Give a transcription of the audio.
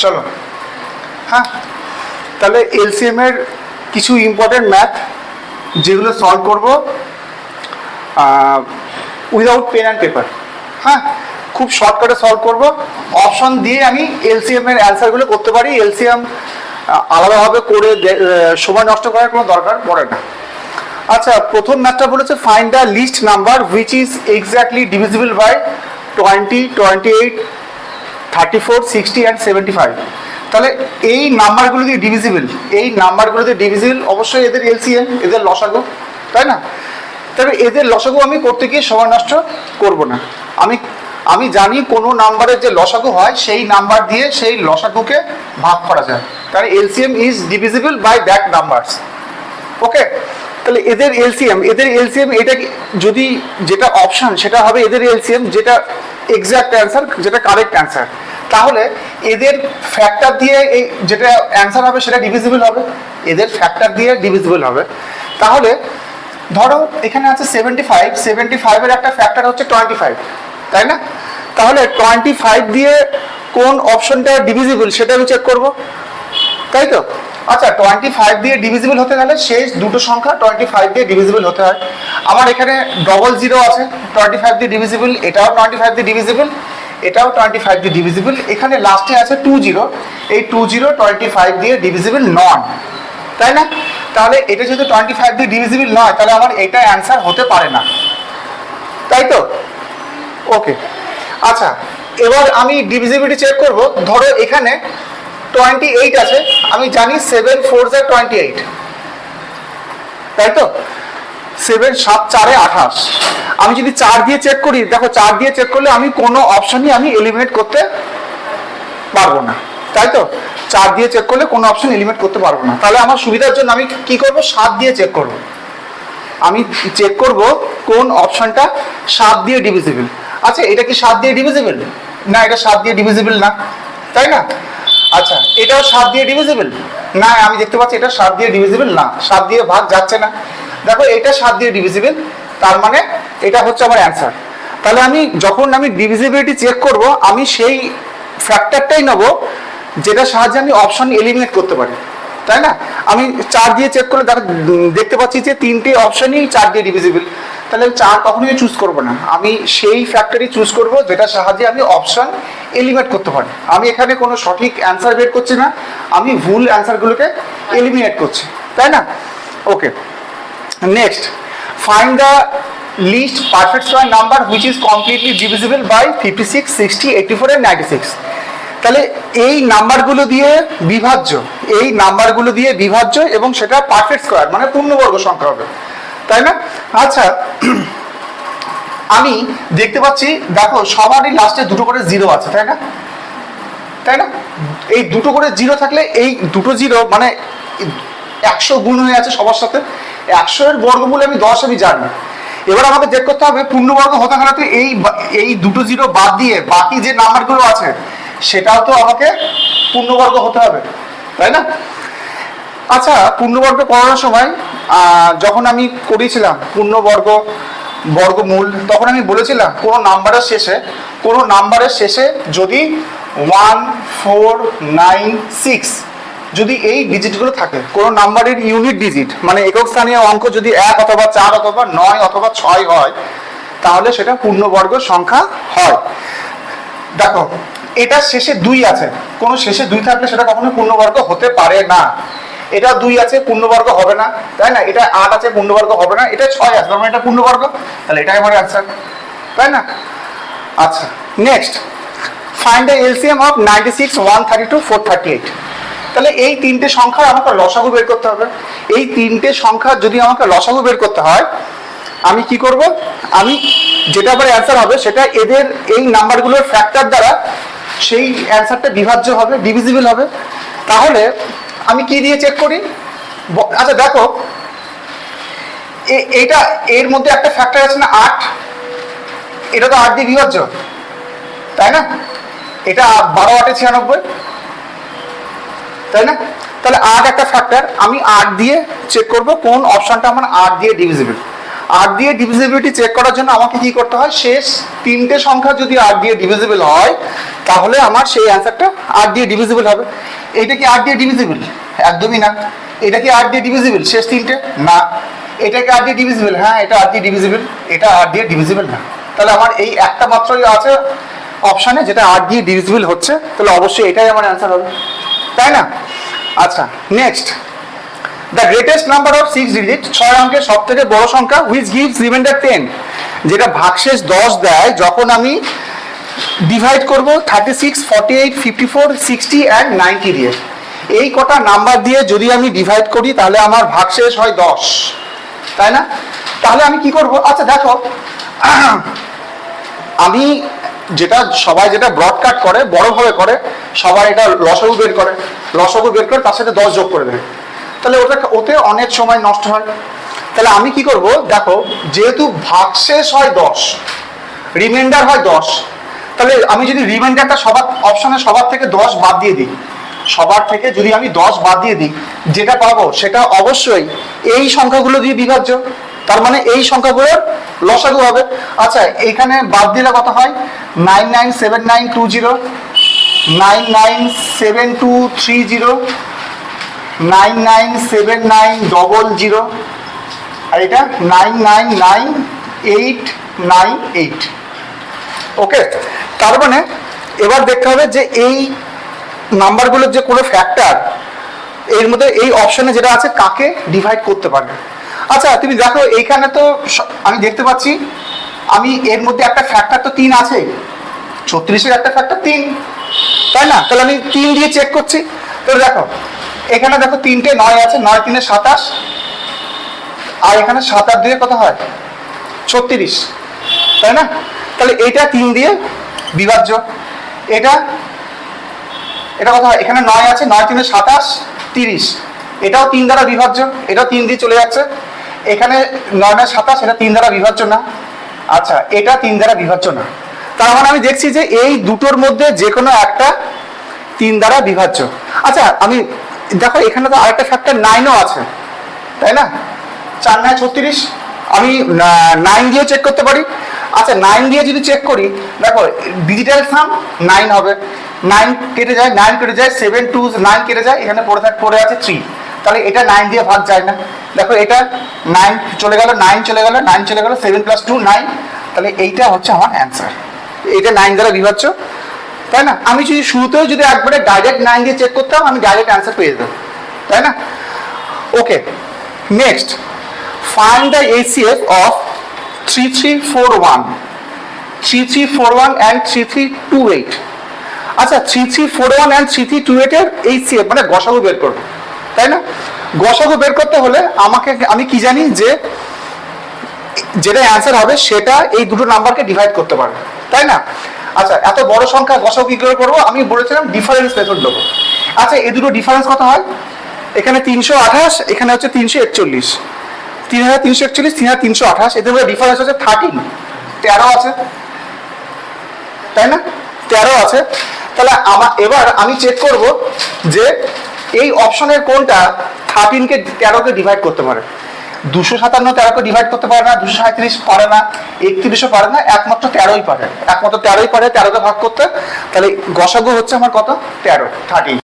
চলো, হ্যাঁ, তাহলে এলসিএম এর কিছু ইম্পর্টেন্ট ম্যাথ যেগুলো সলভ করবো উইদাউট পেন অ্যান্ড পেপার। হ্যাঁ, খুব শর্টকাটে সলভ করব। অপশন দিয়ে আমি এলসিএম এর অ্যান্সারগুলো করতে পারি। এলসিএম আলাদাভাবে করে সময় নষ্ট করার কোনো দরকার পড়ে না। আচ্ছা, প্রথম ম্যাথটা বলেছে find the least number which is exactly divisible by 20, 28, 34, 60 and 75। তাহলে এই নাম্বারগুলো দিয়ে ডিভিজিবল, অবশ্যই এদের এলসিএম, এদের লসাগু, তাই না? তবে এদের লসাগু আমি করতে গিয়ে সময় নষ্ট করব না। আমি জানি কোনো নাম্বারের যে লসাগু হয় সেই নাম্বার দিয়ে সেই লসাগুকে ভাগ করা যায়। তাহলে LCM is divisible by that numbers. Okay, তাহলে এদের এলসিএম এটা যদি যেটা অপশন সেটা হবে এদের এলসিএম, যেটা এক্সাক্ট অ্যান্সার, যেটা কারেক্ট অ্যান্সার। তাহলে এদের ফ্যাক্টর দিয়ে এই যেটা অ্যান্সার হবে সেটা ডিভিজিবল হবে, এদের ফ্যাক্টর দিয়ে ডিভিজিবল হবে। তাহলে ধরো এখানে আছে 75 এর একটা ফ্যাক্টর হচ্ছে 25, তাই না? তাহলে 25 দিয়ে কোন অপশনটা ডিভিজিবল সেটা আমি চেক করব, তাই তো? আচ্ছা, 25 দিয়ে ডিভিজিবল হতে গেলে শেষ দুটো সংখ্যা 25 দিয়ে ডিভিজিবল হতে হয়। আমার এখানে 00 আছে 25 দিয়ে ডিভিজিবল, এটাও 25 দিয়ে ডিভিজিবল, এটাও 25 দিয়ে ডিভিজিবল, এখানে লাস্টে আছে 20, এই 20 25 দিয়ে ডিভিজিবল নন, তাই না? তাহলে এটা যেহেতু 25 দিয়ে ডিভিজিবল নয়, তাহলে আমার এটা অ্যান্সার হতে পারে না, তাই তো? ওকে, আচ্ছা, এবার আমি ডিভিজিবিলিটি চেক করব। ধরো এখানে 28 আছে, আমি জানি 7 4 28, তাই তো? 7 7 4 28। আমি যদি 4 দিয়ে চেক করি, দেখো 4 দিয়ে চেক করলে আমি কোনো অপশনই আমি এলিমিনেট করতে পারবো না, তাই তো? 4 দিয়ে চেক করলে কোনো অপশন এলিমিনেট করতে পারবো না। তাহলে আমার সুবিধার জন্য আমি কি করব, 7 দিয়ে চেক করব। আমি চেক করব কোন অপশনটা 7 দিয়ে ডিভিজিবল। আচ্ছা, এটা কি 7 দিয়ে ডিভিজিবল? না, এটা 7 দিয়ে ডিভিজিবল না, তাই না? আচ্ছা, এটাও 7 দিয়ে ডিভিজিবল না, আমি দেখতে পাচ্ছি এটা 7 দিয়ে ডিভিজিবল না, 7 দিয়ে ভাগ যাচ্ছে না। দেখো এটা 7 দিয়ে ডিভিজিবল, তার মানে এটা হচ্ছে আমার অ্যান্সার। তাহলে আমি যখন ডিভিজিবিলিটি চেক করব, আমি সেই ফ্যাক্টরটাই নেব যেটা সাহায্যে আমি অপশন এলিমিনেট করতে পারি, তাই না? আমি 4 দিয়ে চেক করলে দেখতে পাচ্ছি যে 3টে অপশনই 4 দিয়ে ডিভিজিবল, তাহলে 4 কখনোই চুজ করব না, আমি সেই ফ্যাক্টরই চুজ করব যেটা সাহায্যে আমি অপশন এলিমিনেট করতে পারি। আমি এখানে কোনো সঠিক অ্যান্সার বের করছি না, আমি ভুল অ্যান্সারগুলোকে এলিমিনেট করছি, তাই না? Okay, next, find the least perfect square number which is completely divisible by 56, 60, 84 and 96। তাহলে এই নাম্বারগুলো দিয়ে বিভাজ্য, এবং সেটা পারফেক্ট স্কয়ার মানে পূর্ণবর্গ সংখ্যা হবে, তাই না? আচ্ছা, আমি দেখতে পাচ্ছি, দেখো সবারই লাস্টে দুটো করে জিরো আছে, তাই না? এই দুটো করে জিরো থাকলে এই দুটো জিরো মানে 100 গুণ হয়ে আছে সবার সাথে। 100 এর বর্গমূল আমি 10 আমি জানি। এবার আমাকে চেক করতে হবে পূর্ণবর্গ হতে গেলে তো এই দুটো জিরো বাদ দিয়ে বাকি যে নাম্বারগুলো আছে সেটাও তো আমাকে পূর্ণবর্গ হতে হবে, তাই না? আচ্ছা, পূর্ণবর্গ করানোর সময় যখন আমি করেছিলাম বর্গমূল, তখন আমি বলেছিলাম কোনো নাম্বারের শেষে যদি 1 4 9 6 যদি এই ডিজিটগুলো থাকে, কোনো নাম্বারের ইউনিট ডিজিট মানে একক স্থানীয় অঙ্ক যদি 1 অথবা 4 অথবা 9 অথবা 6 হয়, তাহলে সেটা পূর্ণবর্গ সংখ্যা হয়। দেখো এটা শেষে 2 আছে, কোনো শেষে 2 থাকলে সেটা কখনো পূর্ণবর্গ হতে পারে না। এটা 2 আছে, পূর্ণবর্গ হবে না, তাই না? এটা 8 আছে, পূর্ণবর্গ হবে না। এটা 6 আছে, তার মানে এটা পূর্ণবর্গ, তাহলে এটাই আমার অ্যান্সার, তাই না? আচ্ছা, next, find the LCM of 96, 132, 438। তাহলে এই তিনটে সংখ্যার আমাকে লসাগু বের করতে হবে। এই তিনটে সংখ্যা যদি আমাকে লসাগু বের করতে হয়, আমি কি করব? আমি যেটা আবার অ্যান্সার হবে সেটা এদের এই নাম্বারগুলোর ফ্যাক্টর দ্বারা সেই অ্যান্সারটা বিভাজ্য হবে, ডিভিজিবল হবে। তাহলে আমি কি দিয়ে চেক করি? আচ্ছা দেখো, এটা এর মধ্যে একটা ফ্যাক্টর আছে না 8, এটা তো 8 দিয়ে বিভাজ্য, তাই না? এটা 12 8 96, তাই না? তাহলে 8 একটা ফ্যাক্টর, আমি 8 দিয়ে চেক করব কোন অপশনটা আমার 8 দিয়ে ডিভিজিবল। 8 দিয়ে ডিভিজিবিলিটি চেক করার জন্য আমাকে কি করতে হয়, শেষ তিনটে সংখ্যা যদি 8 দিয়ে ডিভিজিবল হয় তাহলে আমার সেই অ্যান্সারটা 8 দিয়ে ডিভিজিবল হবে। এটা কি 8 দিয়ে ডিভিজিবল? একদমই না। এটা কি 8 দিয়ে ডিভিজিবল শেষ তিনটে? না। এটা কি 8 দিয়ে ডিভিজিবল? হ্যাঁ, এটা 8 দিয়ে ডিভিজিবল। এটা 8 দিয়ে ডিভিজিবল না। তাহলে আমার এই একটা মাত্রই আছে অপশানে যেটা 8 দিয়ে ডিভিজিবল হচ্ছে, তাহলে অবশ্যই এটাই আমার অ্যান্সার হবে, তাই না? আচ্ছা, next, the greatest number of 6 digit, 6 অঙ্কের সব থেকে বড় সংখ্যা হুইচ গিভস রিমাইন্ডার 10, যেটা ভাগশেষ 10 দেয় যখন আমি ডিভাইড করব 36, 48, 54, 60 অ্যান্ড 90 দিয়ে। এই কটা নাম্বার দিয়ে যদি আমি ডিভাইড করি তাহলে আমার ভাগশেষ হয় 10, তাই না? তাহলে আমি কি করব? আচ্ছা দেখো, আমি সবাই যেটা ব্রডকাট করে, বড়ভাবে করে, সবাই এটা লসাগু বের করে, তার সাথে 10 যোগ করে দেবে, তাহলে ওতে অনেক সময় নষ্ট হয়। তাহলে আমি কি করব, দেখো যেহেতু ভাগশেষ হয় 10, রিমাইন্ডার হয় 10, তাহলে আমি যদি রিমাইন্ডারটা অপশনে সবার থেকে 10 বাদ দিয়ে দিই, সবার থেকে যদি আমি 10 বাদ দিয়ে দিই, যেটা পাবো সেটা অবশ্যই এই সংখ্যাগুলো দিয়ে বিভাজ্য, তার মানে এই সংখ্যাগুলোর লসাগু হবে। আচ্ছা, এখানে বাদ দিলে কত হয়? 997920, 997230, 997900, আর এটা 999898। ওকে, তার মানে এবার দেখতে হবে যে এই নাম্বারগুলোর যে কোনো ফ্যাক্টর এর মধ্যে এই অপশনে যেটা আছে কাকে ডিভাইড করতে পারবে। আচ্ছা তুমি দেখো, এইখানে তো আমি দেখতে পাচ্ছি আমি এর মধ্যে একটা ফ্যাক্টর তো 3 আছে, 36-এর একটা ফ্যাক্টর 3, তাই না? তাহলে আমি 3 দিয়ে চেক করছি। তাহলে দেখো এখানে দেখো 3টে 9 আছে, 9 3 27, আর এখানে 7 আর 2 কত হয়? 36, তাই না? তাহলে এটা 3 দিয়ে বিভাজ্য। এটা কত হয়? এখানে 9 আছে, 9 3 27, 30, এটাও 3 দ্বারা বিভাজ্য, এটাও 3 দিয়ে চলে যাচ্ছে। এখানে 9 9 27, এটা 3 দ্বারা বিভাজ্য না। আচ্ছা, এটা 3 দ্বারা বিভাজ্য না, তার মানে আমি দেখছি যে এই দুটোর মধ্যে যে কোনো একটা 3 দ্বারা বিভাজ্য। আচ্ছা আমি দেখো এখানে তো আরেকটা ফ্যাক্টর 9ও আছে, তাই না? 4 9 36, আমি 9 দিয়ে চেক করতে পারি। আচ্ছা 9 দিয়ে যদি চেক করি, দেখো ডিজিটাল সাম 9 হবে, 9 কেটে যায়, 9 কেটে যায়, 7 2 9 কেটে যায়, এখানে পড়ে আছে 3, তাহলে এটা 9 দিয়ে ভাগ যায় না। দেখো এটা 9 চলে গেল, 9 চলে গেল, 9 চলে গেল, 7 + 2 9, তাহলে এইটা হচ্ছে আমার অ্যান্সার। এটা 9 দ্বারা বিভাজ্য, তাই না? আমি যদি শুরুতেও যদি একবারে ডাইরেক্ট 9 দিয়ে চেক করতাম, আমি ডাইরেক্ট অ্যান্সার পেয়ে যেতাম, তাই না? Okay, next, find the HCF of 3341, 3341 and 3328। আচ্ছা 3341 and 3328 এর HCF মানে গসাগু বের করব, তাই না? গসাগু বের করতে হলে আমি কি জানি যে যেটা অ্যান্সার হবে সেটা এই দুটো নাম্বারকে ডিভাইড করতে পারবে, তাই না? আচ্ছা এত বড় সংখ্যা গসাগু কি করে করবো? আমি বলেছিলাম ডিফারেন্স মেথড দেবো। আচ্ছা এই দুটো ডিফারেন্স কত হয়? এখানে 328, এখানে হচ্ছে 341, 3341, 3328, এদের মধ্যে ডিফারেন্স হচ্ছে 13 আছে, তাই না? 13 আছে। তাহলে এবার আমি চেক করব যে এই অপশনের কোনটা 13কে 13কে ডিভাইড করতে পারে। 257 13কে ডিভাইড করতে পারে না, 237 পারে না, 31ও পারে না, একমাত্র 13ই পারে, 13কে ভাগ করতে। তাহলে গসাগু হচ্ছে আমার কত? 13, 13।